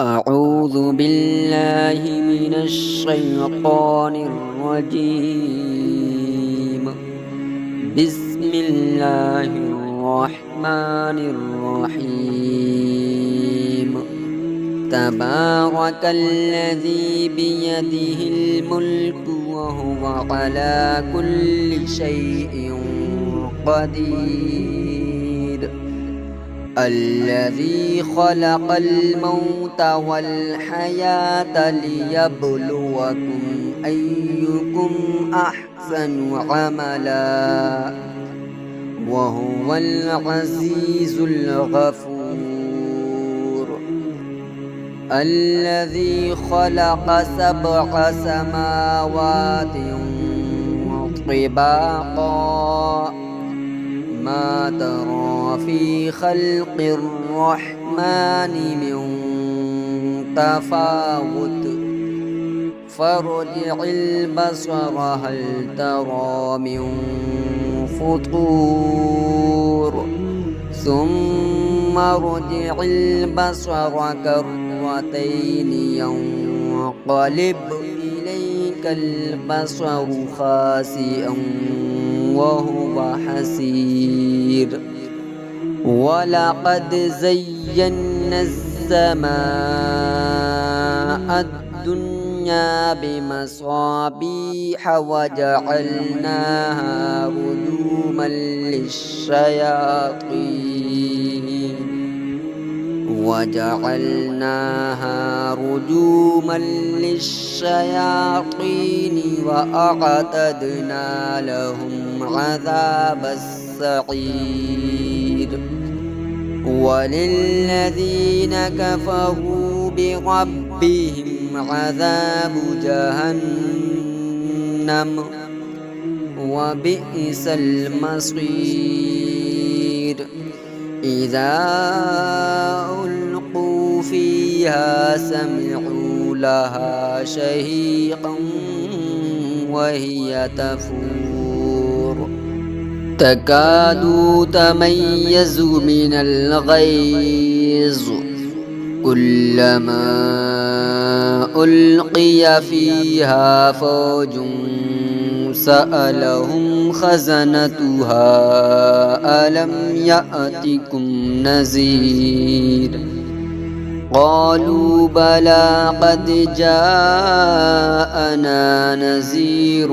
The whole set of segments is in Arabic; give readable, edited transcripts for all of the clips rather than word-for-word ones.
أعوذ بالله من الشيطان الرجيم. بسم الله الرحمن الرحيم. تبارك الذي بيده الملك وهو على كل شيء قدير. الذي خلق الموت والحياة ليبلوكم أيكم أحسن عملا وهو العزيز الغفور. الذي خلق 7 سماوات طباقا ما ترى في خلق الرحمن من تفاوت فارجع البصر هل ترى من فطور ثم ارجع البصر كرتين ينقلب إليك البصر خاسئا وهو حسير. ولقد زينا السماء الدنيا بمصابيح وجعلناها رجوما للشياطين وأعتدنا لهم عذاب السعير. وللذين كفروا بربهم عذاب جهنم وبئس المصير. إذا ألقوا فيها سمعوا لها شهيقا وهي تفور تكاد تميز من الغيظ كلما ألقي فيها فوج سألهم خزنتها ألم يأتكم نذير قالوا بلى قد جاءنا نذير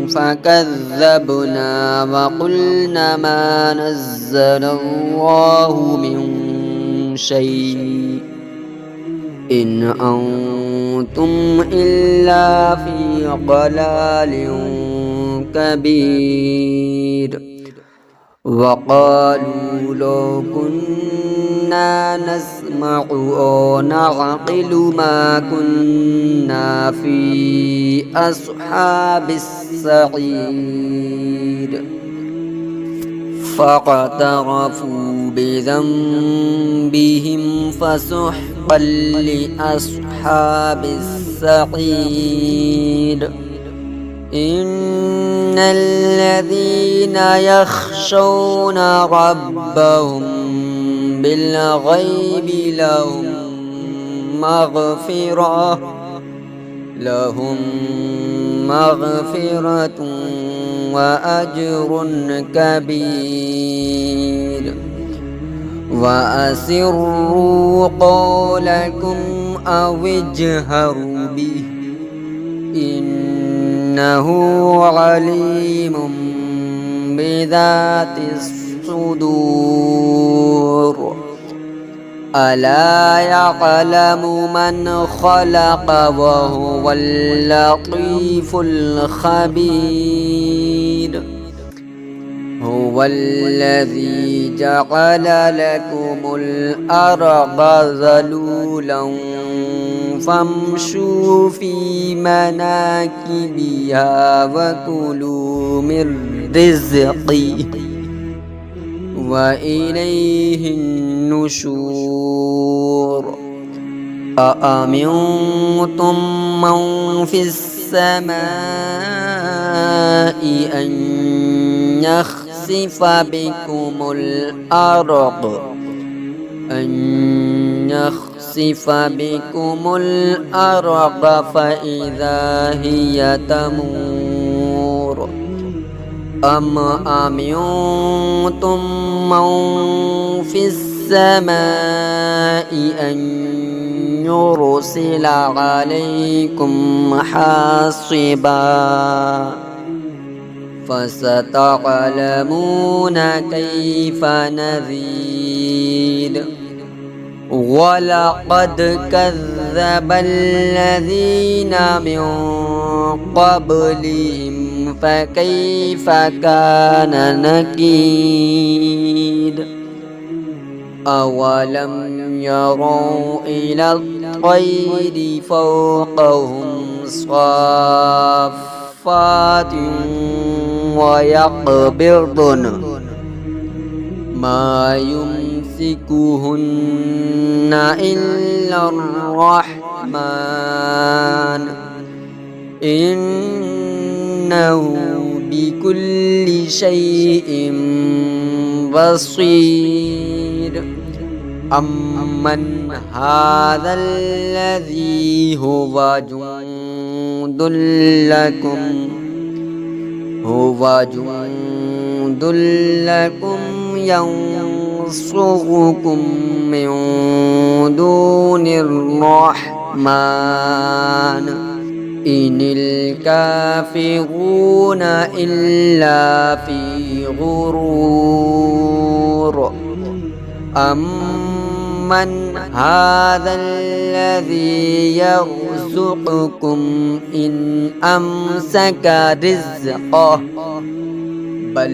فكذبنا وقلنا ما نزل الله من شيء إن أنتم إلا في ضلال كبير. وقالوا لو كنا نسمع أو نعقل ما كنا في أصحاب السعير. فاقترفوا بذنبهم فسحقا لأصحاب السعير. إن الذين يخشون ربهم بالغيب لهم مغفرة وأجر كبير. وأسروا قولكم أو اجهروا به إنه عليم بذات الصدور. ألا يعلم من خلق وهو اللطيف الخبير. هو الذي جعل لكم الأرض ذلولا فامشوا في مناكبها وكلوا من رزقه وإليه النشور. أأمنتم من في السماء أن يخسف بكم الأرض يخسف بكم الأرض فإذا هي تمور أم أمنتم من في السماء أن يرسل عليكم حاصبا فستعلمون كيف نذير ولقد كذب الذين من قبلهم فكيف كان نكير أولم يروا إلى الطير فوقهم صافات ويقبضن ما يمسكهن إلا الرحمن إنه بكل شيء بصير أمن هذا الذي هو جند لكم ينصركم من دون الرحمن إن الكافرون إلا في غرور أمن هذا الذي يرزقكم إن أمسك رزقه بل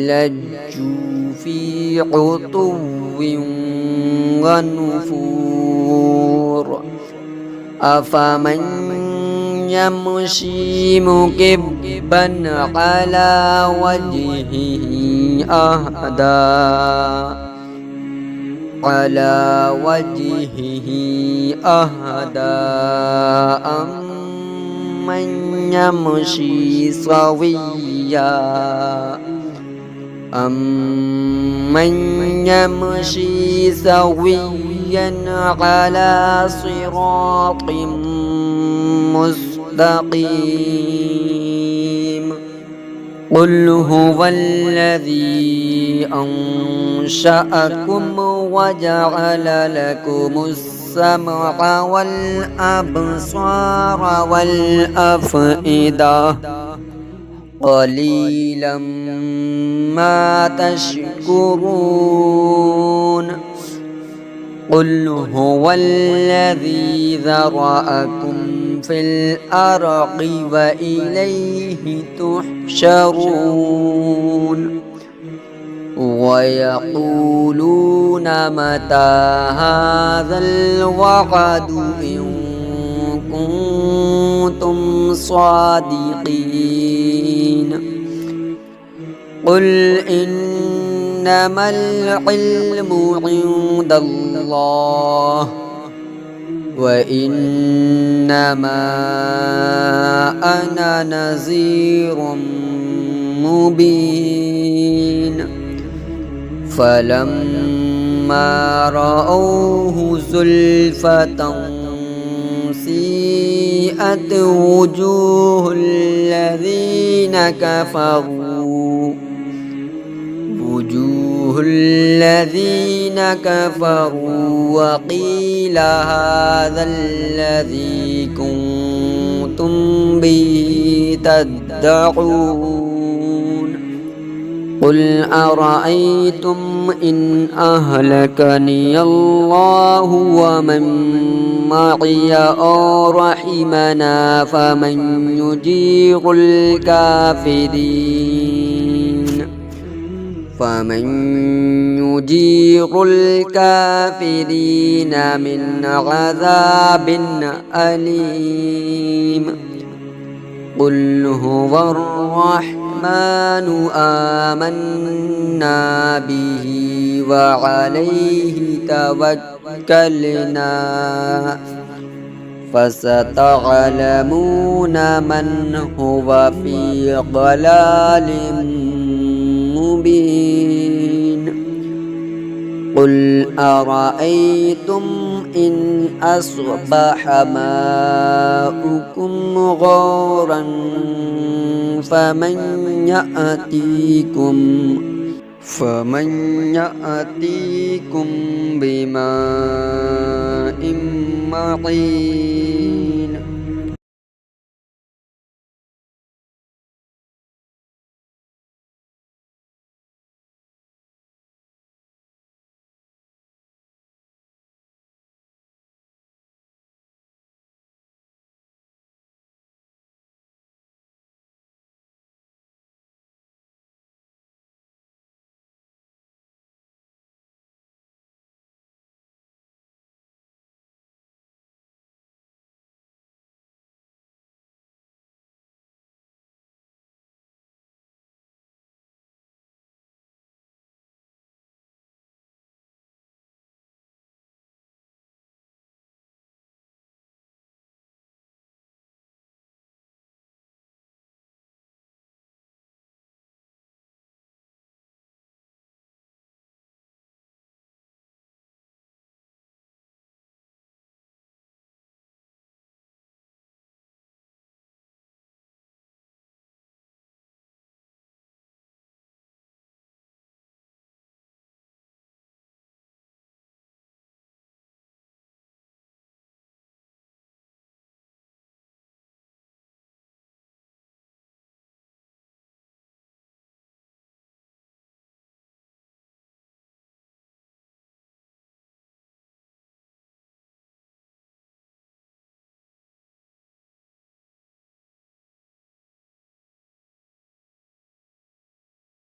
لجوا في عتو ونفور أفمن يمشي مكبا على وجهه أهدى أمن يمشي سويا على صراط مستقيم قل هو الذي أنشأكم وجعل لكم السمع والأبصار والأفئدة قليلا ما تشكرون قل هو الذي ذرأكم في الأرض وإليه تحشرون ويقولون متى هذا الوعد إن كنتم صادقين قل إنما العلم عند الله وإنما أنا نذير مبين فلما رأوه زلفة سيئت وجوه الذين كفروا وقيل هذا الذي كنتم به تدعون قل أرأيتم إن أهلكني الله ومن معي أو رحمنا فمن يجير الكافرين من عذاب أليم قل هو الرحمن آمنا به وعليه توكلنا فستعلمون من هو في ضلال مبين قل أرأيتم إن أصبح ماؤكم غورا فمن يأتيكم بماء معين